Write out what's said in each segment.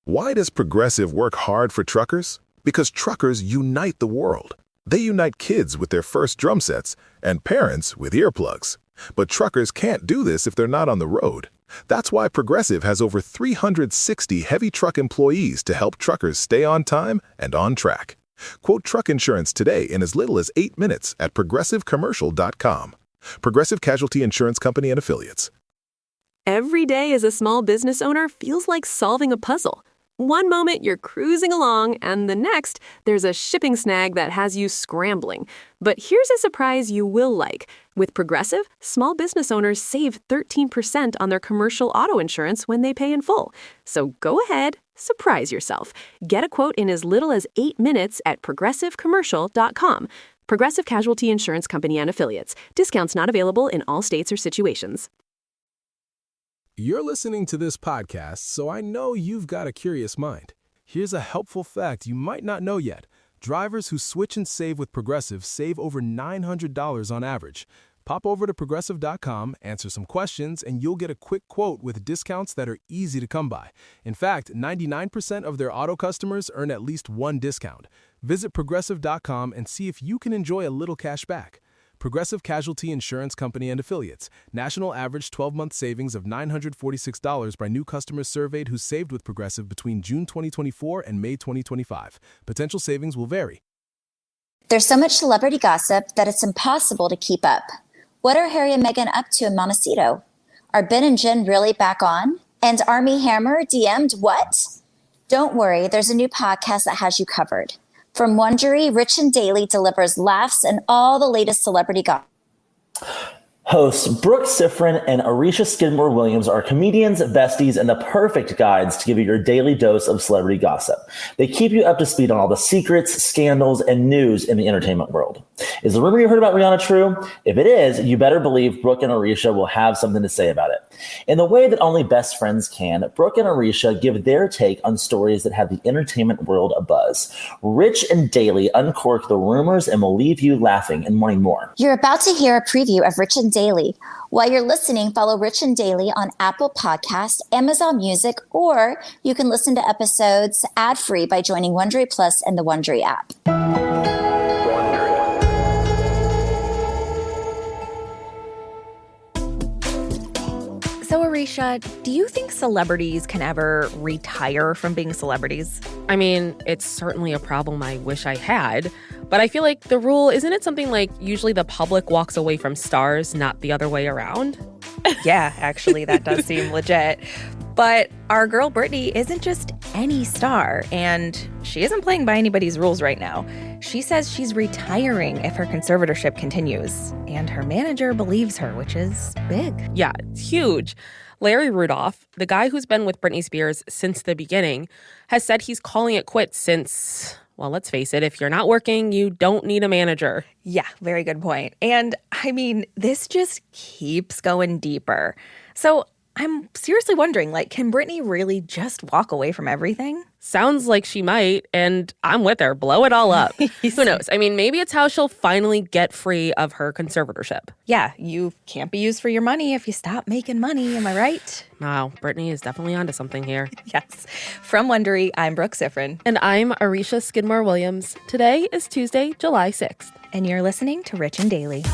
Why does Progressive work hard for truckers? Because truckers unite the world. They unite kids with their first drum sets and parents with earplugs. But truckers can't do this if they're not on the road. That's why Progressive has over 360 heavy truck employees to help truckers stay on time and on track. Quote truck insurance today in as little as 8 minutes at progressivecommercial.com. Progressive Casualty Insurance Company and Affiliates. Every day as a small business owner feels like solving a puzzle. One moment you're cruising along, and the next, there's a shipping snag that has you scrambling. But here's a surprise you will like. With Progressive, small business owners save 13% on their commercial auto insurance when they pay in full. So go ahead, surprise yourself. Get a quote in as little as 8 minutes at progressivecommercial.com. Progressive Casualty Insurance Company and Affiliates. Discounts not available in all states or situations. You're listening to this podcast, so I know you've got a curious mind. Here's a helpful fact you might not know yet. Drivers who switch and save with Progressive save over $900 on average. Pop over to Progressive.com, answer some questions, and you'll get a quick quote with discounts that are easy to come by. In fact, 99% of their auto customers earn at least one discount. Visit Progressive.com and see if you can enjoy a little cash back. Progressive Casualty Insurance Company and Affiliates. National average 12-month savings of $946 by new customers surveyed who saved with Progressive between June 2024 and May 2025. Potential savings will vary. There's so much celebrity gossip that it's impossible to keep up. What are Harry and Meghan up to in Montecito? Are Ben and Jen really back on? And Armie Hammer DM'd what? Don't worry, there's a new podcast that has you covered. From Wondery, Rich and Daily delivers laughs and all the latest celebrity gossip. Hosts Brooke and Aricia Skidmore-Williams are comedians, besties, and the perfect guides to give you your daily dose of celebrity gossip. They keep you up to speed on all the secrets, scandals, and news in the entertainment world. Is the rumor you heard about Rihanna true? If it is, you better believe Brooke and Aricia will have something to say about it. In the way that only best friends can, Brooke and Aricia give their take on stories that have the entertainment world abuzz. Rich and Daily uncork the rumors and will leave you laughing and wanting more. You're about to hear a preview of Rich and Daily. While you're listening, follow Rich and Daily on Apple Podcasts, Amazon Music, or you can listen to episodes ad-free by joining Wondery Plus and the Wondery app. So, Aricia, do you think celebrities can ever retire from being celebrities? I mean, it's certainly a problem I wish I had. But I feel like the rule, isn't it something like usually the public walks away from stars, not the other way around? Yeah, actually, that does seem legit. But our girl Britney isn't just any star, and she isn't playing by anybody's rules right now. She says she's retiring if her conservatorship continues, and her manager believes her, which is big. Yeah, it's huge. Larry Rudolph, the guy who's been with Britney Spears since the beginning, has said he's calling it quits since, well, let's face it, if you're not working, you don't need a manager. Yeah, very good point. And I mean, this just keeps going deeper. So I'm seriously wondering, can Britney really just walk away from everything? Sounds like she might, and I'm with her. Blow it all up. Who knows? I mean, maybe it's how she'll finally get free of her conservatorship. Yeah, you can't be used for your money if you stop making money. Am I right? Wow, Britney is definitely onto something here. Yes. From Wondery, I'm Brooke Siffrin. And I'm Aricia Skidmore-Williams. Today is Tuesday, July 6th. And you're listening to Rich and Daily.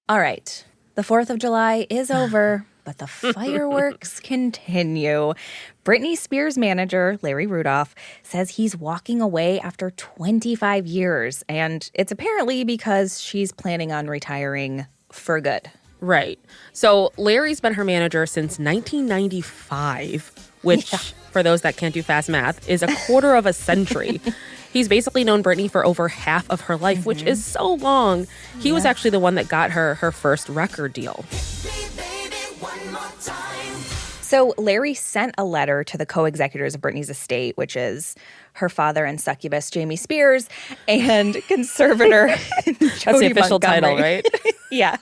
All right, the 4th of July is over, but the fireworks continue. Britney Spears' manager, Larry Rudolph, says he's walking away after 25 years, and it's apparently because she's planning on retiring for good. Right. So Larry's been her manager since 1995, which, for those that can't do fast math, is a quarter of a century. He's basically known Britney for over half of her life, which is so long. He was actually the one that got her first record deal. So Larry sent a letter to the co-executors of Britney's estate, which is her father and succubus, Jamie Spears, and conservator Jody That's the official Montgomery. title, right? Yeah.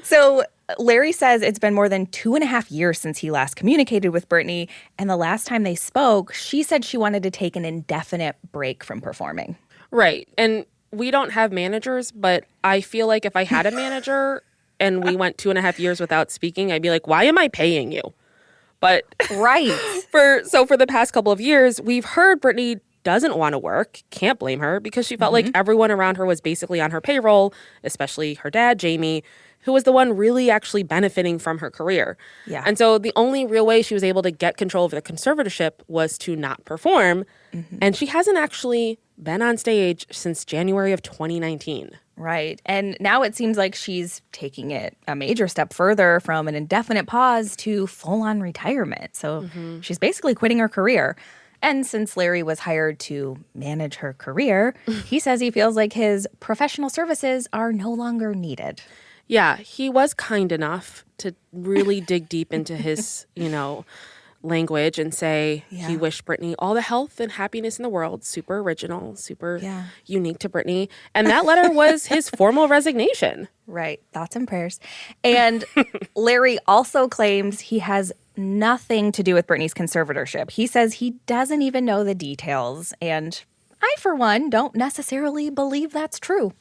So Larry says it's been more than 2.5 years since he last communicated with Britney. And the last time they spoke, she said she wanted to take an indefinite break from performing. Right. And we don't have managers, but I feel like if I had a manager and we went 2.5 years without speaking, I'd be like, why am I paying you? But right. for the past couple of years, we've heard Britney doesn't want to work. Can't blame her because she felt like everyone around her was basically on her payroll, especially her dad, Jamie, who was the one really actually benefiting from her career. Yeah. And so the only real way she was able to get control of the conservatorship was to not perform. And she hasn't actually been on stage since January of 2019. Right. And now it seems like she's taking it a major step further from an indefinite pause to full-on retirement. So she's basically quitting her career. And since Larry was hired to manage her career, he says he feels like his professional services are no longer needed. Yeah, he was kind enough to really dig deep into his, language and say he wished Britney all the health and happiness in the world. Super original, super unique to Britney. And that letter was his formal resignation. Right. Thoughts and prayers. And Larry also claims he has nothing to do with Britney's conservatorship. He says he doesn't even know the details. And I, for one, don't necessarily believe that's true.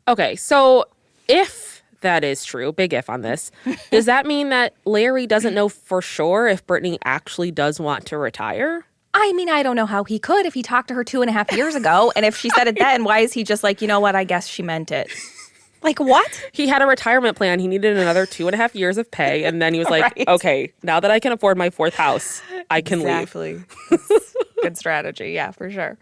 Okay, so if that is true, big if on this, does that mean that Larry doesn't know for sure if Britney actually does want to retire? I mean, I don't know how he could if he talked to her 2.5 years ago. And if she said it then, why is he just like, you know what, I guess she meant it? Like, what? He had a retirement plan. He needed another 2.5 years of pay. And then he was like, okay, now that I can afford my 4th house, I can leave. Good strategy. Yeah, for sure.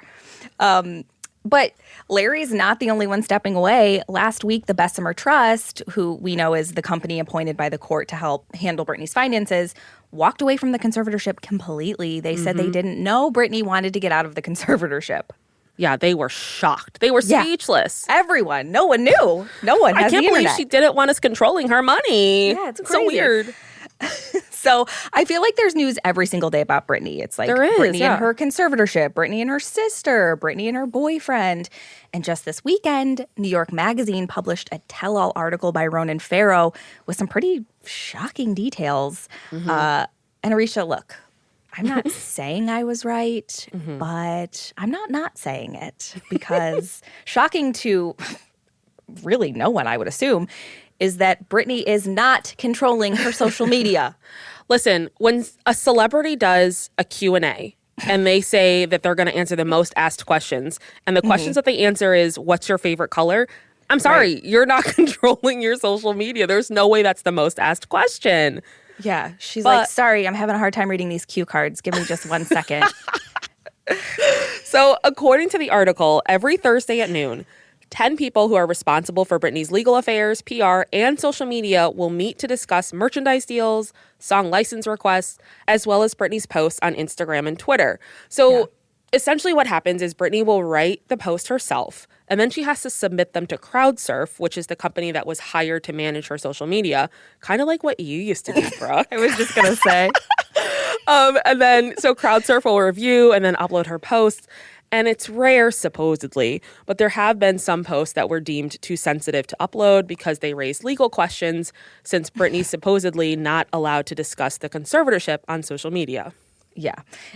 But Larry's not the only one stepping away. Last week, the Bessemer Trust, who we know is the company appointed by the court to help handle Britney's finances, walked away from the conservatorship completely. They said they didn't know Britney wanted to get out of the conservatorship. Yeah, they were shocked. They were speechless. Everyone. No one knew. No one has the internet. I can't believe she didn't want us controlling her money. Yeah, it's so weird. So I feel like there's news every single day about Britney. It's like Britney and her conservatorship, Britney and her sister, Britney and her boyfriend. And just this weekend, New York Magazine published a tell-all article by Ronan Farrow with some pretty shocking details. And Aricia, look, I'm not saying I was right, but I'm not saying it because shocking to really no one, I would assume, is that Britney is not controlling her social media. Listen, when a celebrity does a Q&A and they say that they're going to answer the most asked questions, and the questions that they answer is, what's your favorite color? I'm sorry, you're not controlling your social media. There's no way that's the most asked question. Yeah, she's like, sorry, I'm having a hard time reading these cue cards. Give me just 1 second. So according to the article, every Thursday at noon, 10 people who are responsible for Britney's legal affairs, PR, and social media will meet to discuss merchandise deals, song license requests, as well as Britney's posts on Instagram and Twitter. So essentially what happens is Britney will write the post herself, and then she has to submit them to CrowdSurf, which is the company that was hired to manage her social media, kind of like what you used to do, Brooke. I was just going to say. And then, so CrowdSurf will review and then upload her posts. And it's rare, supposedly, but there have been some posts that were deemed too sensitive to upload because they raised legal questions, since Britney's supposedly not allowed to discuss the conservatorship on social media. Yeah.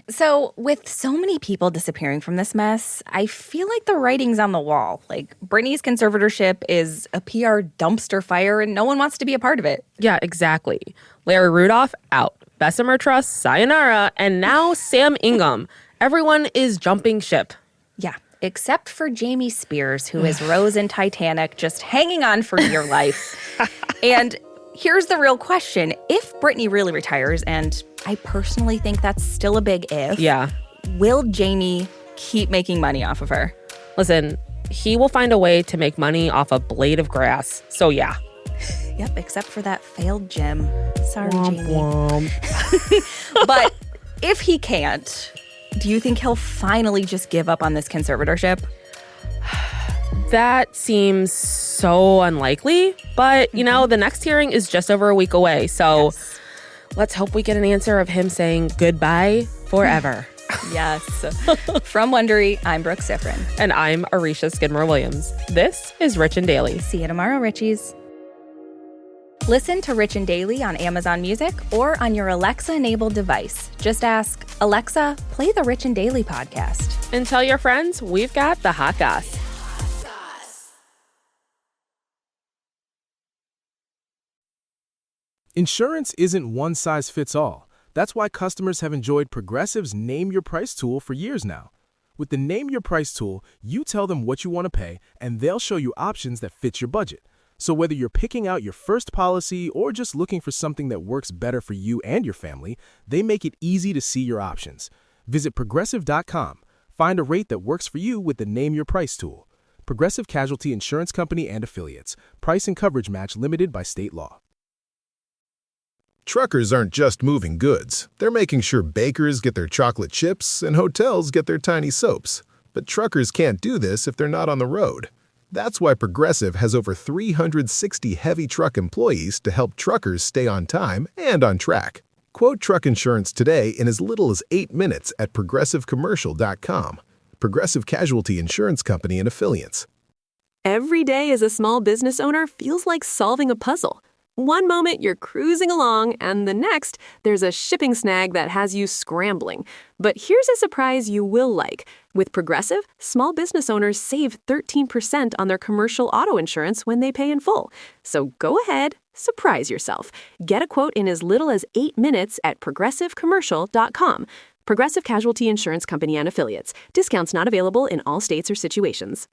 So with so many people disappearing from this mess, I feel like the writing's on the wall. Like, Britney's conservatorship is a PR dumpster fire and no one wants to be a part of it. Yeah, exactly. Larry Rudolph, out. Bessemer Trust, sayonara. And now Sam Ingham. Everyone is jumping ship. Yeah, except for Jamie Spears, who is Rose in Titanic, just hanging on for dear life. And here's the real question. If Britney really retires, and I personally think that's still a big if, will Jamie keep making money off of her? Listen, he will find a way to make money off a blade of grass. So yeah. Yep, except for that failed gym. Sorry, Jamie. But if he can't, do you think he'll finally just give up on this conservatorship? That seems so unlikely. But, you know, the next hearing is just over a week away. So let's hope we get an answer of him saying goodbye forever. Yes. From Wondery, I'm Brooke Siffrin. And I'm Aricia Skidmore-Williams. This is Rich and Daily. See you tomorrow, Richies. Listen to Rich and Daily on Amazon Music or on your Alexa-enabled device. Just ask, Alexa, play the Rich and Daily podcast. And tell your friends we've got the hot goss. Insurance isn't one size fits all. That's why customers have enjoyed Progressive's Name Your Price tool for years now. With the Name Your Price tool, you tell them what you want to pay, and they'll show you options that fit your budget. So whether you're picking out your first policy or just looking for something that works better for you and your family, they make it easy to see your options. Visit Progressive.com. Find a rate that works for you with the Name Your Price tool. Progressive Casualty Insurance Company and Affiliates. Price and coverage match limited by state law. Truckers aren't just moving goods. They're making sure bakers get their chocolate chips and hotels get their tiny soaps. But truckers can't do this if they're not on the road. That's why Progressive has over 360 heavy truck employees to help truckers stay on time and on track. Quote truck insurance today in as little as 8 minutes at progressivecommercial.com. Progressive Casualty Insurance Company and Affiliates. Every day as a small business owner feels like solving a puzzle. One moment you're cruising along, and the next, there's a shipping snag that has you scrambling. But here's a surprise you will like. With Progressive, small business owners save 13% on their commercial auto insurance when they pay in full. So go ahead, surprise yourself. Get a quote in as little as 8 minutes at progressivecommercial.com. Progressive Casualty Insurance Company and Affiliates. Discounts not available in all states or situations.